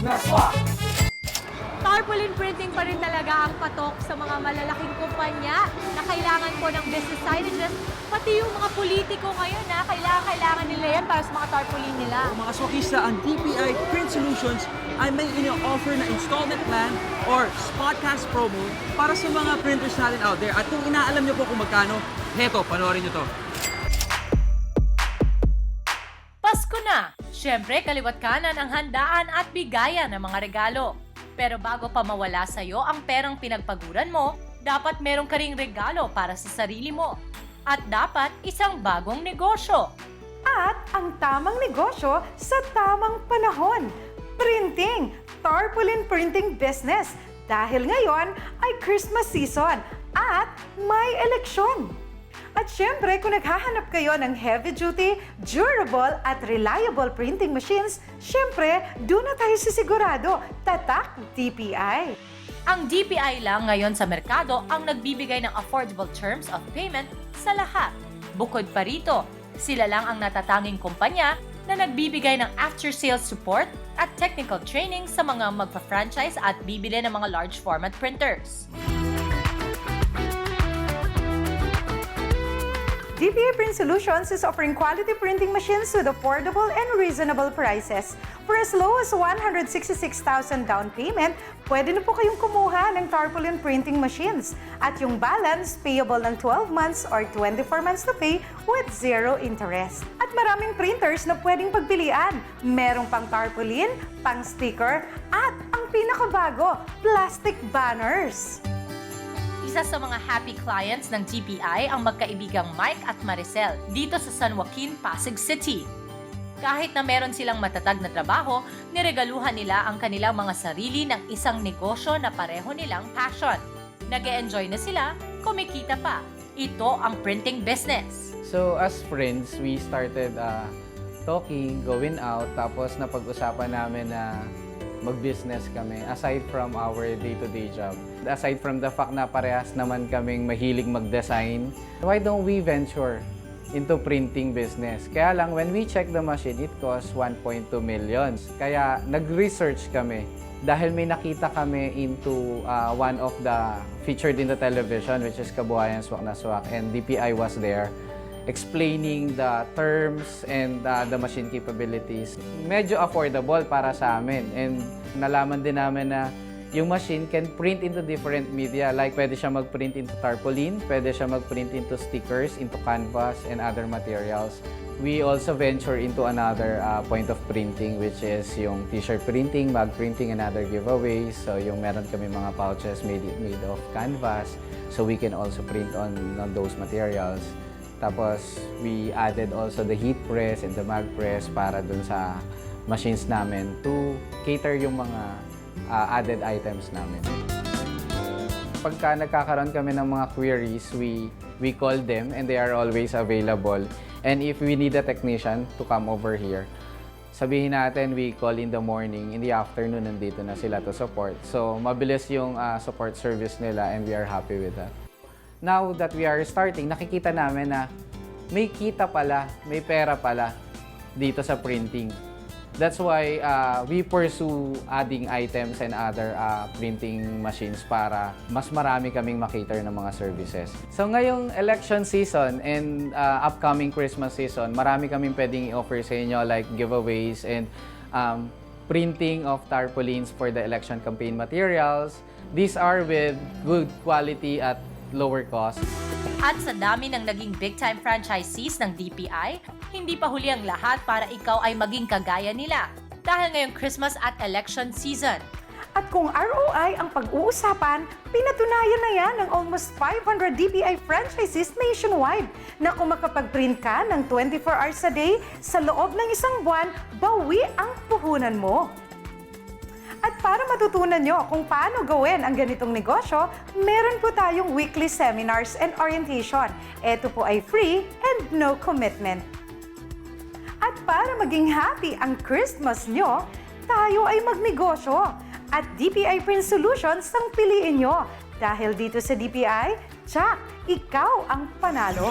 na swak! Tarpaulin printing pa rin talaga ang patok sa mga malalaking kumpanya na kailangan po ng business signages. Pati yung mga politiko ngayon na kailangan nila yan para sa mga tarpaulin nila. Mga swakista, ang DPI Print Solutions ay may ino-offer na installment plan or spot cash promo para sa mga printers natin out there. At kung inaalam nyo po kung magkano, heto, panoorin nyo to. Pasko na! Siyempre, kaliwat kanan ang handaan at bigayan ng mga regalo. Pero bago pa mawala sa'yo ang perang pinagpaguran mo, dapat meron ka ring regalo para sa sarili mo. At dapat isang bagong negosyo. At ang tamang negosyo sa tamang panahon. Printing! Tarpaulin Printing Business. Dahil ngayon ay Christmas season at may eleksyon. At syempre, kung naghahanap kayo ng heavy-duty, durable at reliable printing machines, syempre, doon na tayo sisigurado. Tatak DPI. Ang DPI lang ngayon sa merkado ang nagbibigay ng affordable terms of payment sa lahat. Bukod pa rito, sila lang ang natatanging kumpanya na nagbibigay ng after-sales support at technical training sa mga magpa-franchise at bibili ng mga large format printers. DPI Print Solutions is offering quality printing machines with affordable and reasonable prices. For as low as 166,000 down payment, pwede na po kayong kumuha ng tarpaulin printing machines. At yung balance, payable ng 12 months or 24 months to pay with zero interest. At maraming printers na pwedeng pagpilian. Merong pang tarpaulin, pang sticker, at ang pinakabago, plastic banners. Isa sa mga happy clients ng DPI ang magkaibigang Mike at Maricel dito sa San Joaquin, Pasig City. Kahit na meron silang matatag na trabaho, niregaluhan nila ang kanilang mga sarili ng isang negosyo na pareho nilang passion. Nag-e-enjoy na sila, kumikita pa. Ito ang printing business. So as friends, we started talking, going out, tapos napag-usapan namin na mag-business kami aside from our day-to-day job. Aside from the fact na parehas naman kaming mahilig mag-design, why don't we venture into printing business? Kaya lang, when we check the machine, it costs 1.2 million. Kaya nag-research kami dahil may nakita kami into one of the featured in the television, which is Kabuhayan Swak na Swak, and DPI was there explaining the terms and the machine capabilities. Medyo affordable para sa amin, and nalaman din namin na yung machine can print into different media. Like, pwede siya mag-print into tarpaulin, pwede siya mag-print into stickers, into canvas, and other materials. We also venture into another point of printing, which is yung t-shirt printing, mug printing, and other giveaways. So, yung meron kami mga pouches made of canvas, so we can also print on those materials. Tapos, we added also the heat press and the mug press para dun sa machines namin to cater yung mga added items namin. Pagka nagkakaroon kami ng mga queries, we call them and they are always available. And if we need a technician to come over here, sabihin natin we call in the morning, in the afternoon nandito na sila to support. So, mabilis yung support service nila and we are happy with that. Now that we are starting, nakikita namin na may kita pala, may pera pala dito sa printing. That's why we pursue adding items and other printing machines para mas marami kaming makater ng mga services. So ngayong election season and upcoming Christmas season, marami kaming pwedeng i-offer sa inyo like giveaways and printing of tarpaulins for the election campaign materials. These are with good quality at lower cost. At sa dami ng naging big-time franchisees ng DPI, hindi pa huli ang lahat para ikaw ay maging kagaya nila. Dahil ngayong Christmas at election season. At kung ROI ang pag-uusapan, pinatunayan na yan ng almost 500 DPI franchises nationwide na kung makapag-print ka ng 24 hours a day, sa loob ng isang buwan, bawi ang puhunan mo. At para matutunan nyo kung paano gawin ang ganitong negosyo, meron po tayong weekly seminars and orientation. Ito po ay free and no commitment. At para maging happy ang Christmas nyo, tayo ay magnegosyo. At DPI Print Solutions ang piliin nyo. Dahil dito sa DPI, tsak, ikaw ang panalo.